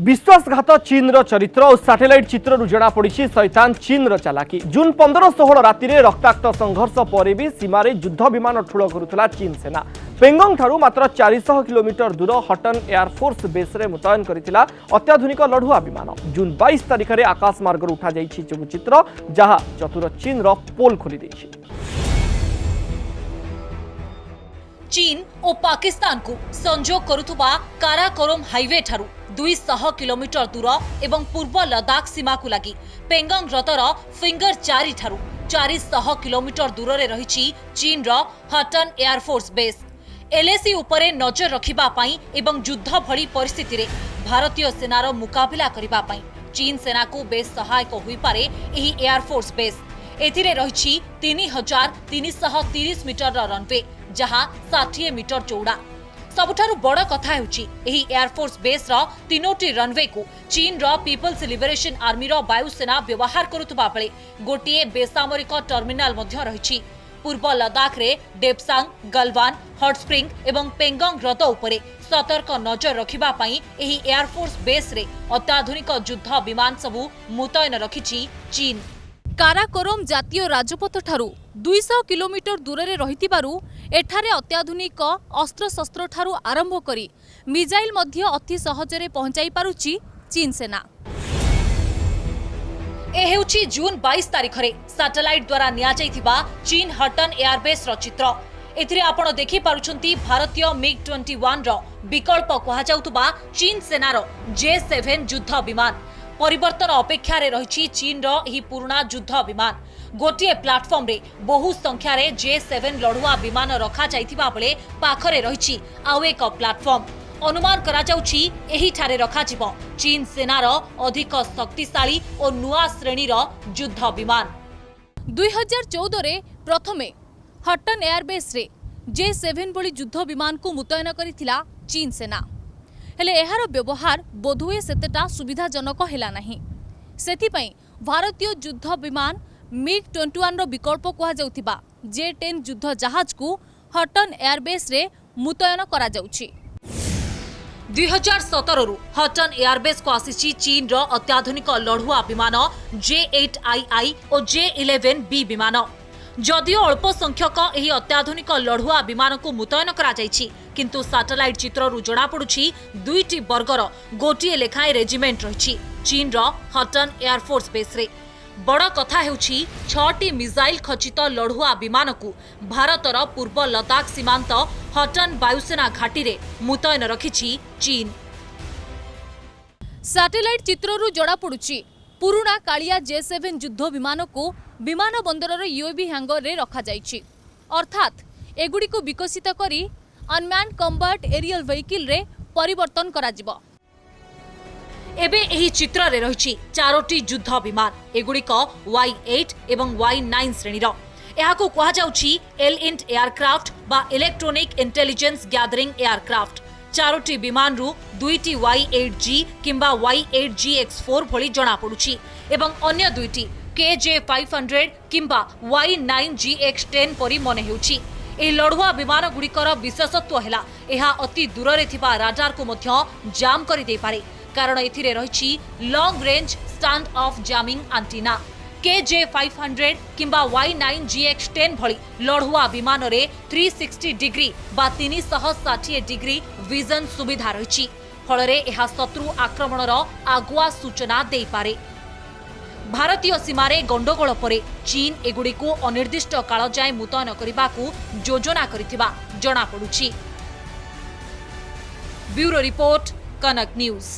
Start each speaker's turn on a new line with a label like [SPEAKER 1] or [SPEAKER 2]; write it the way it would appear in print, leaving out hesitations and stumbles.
[SPEAKER 1] विश्वासघात चीन चरित्र और सैटेलाइट चित्रु जना पड़ी शैतान चीन चालाकी। जून 15-16 राति रक्ताक्त संघर्ष पर भी सीमार युद्ध विमान ठूल करुला चीन सेना। पेंगोंग ठारू मात्र 400 किलोमीटर दूर हटन एयरफोर्स बेस रे मुतयन करथिला अत्याधुनिक लढ़ुआ विमान। जून 22 तारिख में आकाश मार्ग उठा जाइछि चित्र जहां चतुर चीन पोल खोली देछि।
[SPEAKER 2] चीन और पाकिस्तान को संजोग करुथुबा काराकोरम हाईवे ठारू 200 किलोमीटर दूर एवं पूर्व लद्दाख सीमा को लगी पेंगोंग ह्रदर फिंगर 4 ठारू 400 किलोमीटर दूर रे रहिछि चीन रो हटन एयरफोर्स बेस। एलएसी उपरे नजर रखिबा पाई एवं युद्ध भली परिस्थिति रे भारतीय सेनार मुकाबिला करिबा पाई चीन सेना को बेस सहायक होई पारे एही एयरफोर्स बेस। एथिरे रहिछि 3330 मीटर रनवे जहां 60 मीटर चौड़ा। सबुठारु बड़ कथा हेउछि एही एयरफोर्स बेस रो 3टी रनवे को चीन रो पीपल्स लिबरेशन आर्मी रो वायुसेना व्यवहार करुथबा बेले गोटिए बेसामरिक टर्मिनाल मध्य रहिछि। पूर्व लद्दाख रे डेप्सांग, गलवान, हॉट स्प्रिंग एवं पेंगोंग ह्रद उपरे सतर्क नजर रखिबा पई एही एयरफोर्स बेस रे अत्याधुनिक युद्ध विमान सबु मुतयन रखिछि चीन। काराकोरम जातीय राजपथ ठारू 200 किलोमीटर दूर रे रहितिबारु एठारे अत्याधुनिक अस्त्र शस्त्र ठारू आरंभ करी मिसाइल मध्य अति सहजरे पहुंचाई पारुछि चीन सेना। ए हेउछि जून 22 तारिख रे सैटेलाइट द्वारा निया जाइथिबा चीन हटन एयरबेस रो चित्र। एथिरे आपण देखि पारुछंती भारतीय मिग-21 रो विकल्प कहा जाउतबा चीन सेनार J-7 युद्ध विमान। परिवर्तन अपेक्षा रे रहिछि चीन रो एही पुराना युद्ध विमान। गोटिए प्लाटफॉर्म रे बहु संख्या रे J-7 लड़ुआ विमान रखा जाइथिबा बेले पाखरे रहिछि आउ एक प्लाटफॉर्म। अनुमान करा जाउछि एही ठारे रखा जिवो चीन सेनार अधिक शक्तिशाली और नुआ श्रेणी रो युद्ध विमान। 2014 रे प्रथमे हटन एयरबेस रे J-7 भली युद्ध विमान को मुतयन करिथिला चीन सेना। हेले एहार व्यवहार बोधुए सेतेटा सुविधाजनक हेला नहीं। सेथिपई भारतीय युद्ध विमान मिग-21 रो विकल्प कहा जाउथिबा J-10 युद्ध जहाज को हटन एयरबेस रे मुतयन करा जाउछि। 2017 रु हटन एयरबेस को आसीछि चीन रो अत्याधुनिक लढ़ुआ विमान J-8II और J-11B विमान। जदियो अल्प संख्यक एही अत्याधुनिक लढ़ुआ विमान को मुतयन करा जाइछि किंतु सैटेलाइट चित्रु जना पड़ुछि दुईटी वर्गर गोटिए लेखाए रेजिमेंट रहिछि चीन रो हटन एयरफोर्स बेस रे। बड़ कथा हेउछि 6टी मिसाइल खचित लढ़ुआ विमान को भारतर पूर्व लद्दाख सीमांत हटन वायुसेना घाटी रे मुतयन रखिछि चीन। सैटेलाइट चित्रु जड़ा पड़ुछि पुराना कालिया J-7 युद्ध विमान को विमान बंदर यूएवी हैंगर रे रखा जाइछि। अर्थात एगुडी को विकसित करी अनमैन्ड कम्बैट एरियल व्हीकल रे परिवर्तन करा जिवो। एबे एही चित्र रे रहिछि 4टी युद्ध विमान। एगुडी Y-8 एवं Y-9 श्रेणी रो। एहा को कहा जाउछि एल-इंट एयरक्राफ्ट बा इलेक्ट्रॉनिक इंटेलिजेंस गैदरिंग एयरक्राफ्ट। 4टी विमान रु 2टी Y-8G किंबा Y-8GX4 भली जना पड़ुछि एवं अन्य 2टी KJ-500 किंबा Y-9GX10 परी मने हेउछि। एही लड़ुआ विमान गुड़िकर विशेषत्व हेला एहा अति दूर रे थिबा राडार को मध्य जाम करि दे पारे कारण एथिरे रहिछि long range stand off jamming antenna. KJ-500 किंबा Y-9GX10 भली लड़ुआ विमान रे 360 डिग्री बा 360 डिग्री विजन सुविधा रहिछि फलरे एहा शत्रु आक्रमणर आगुआ सूचना देई पारे। भारतीय सीमारे गंडगोल परे चीन एगुडी को अनिर्दिष्ट काल जाए मुतयन करबाकू योजना करिथिबा जଣା पड़ुछि। ब्यूरो रिपोर्ट, कनक न्यूज।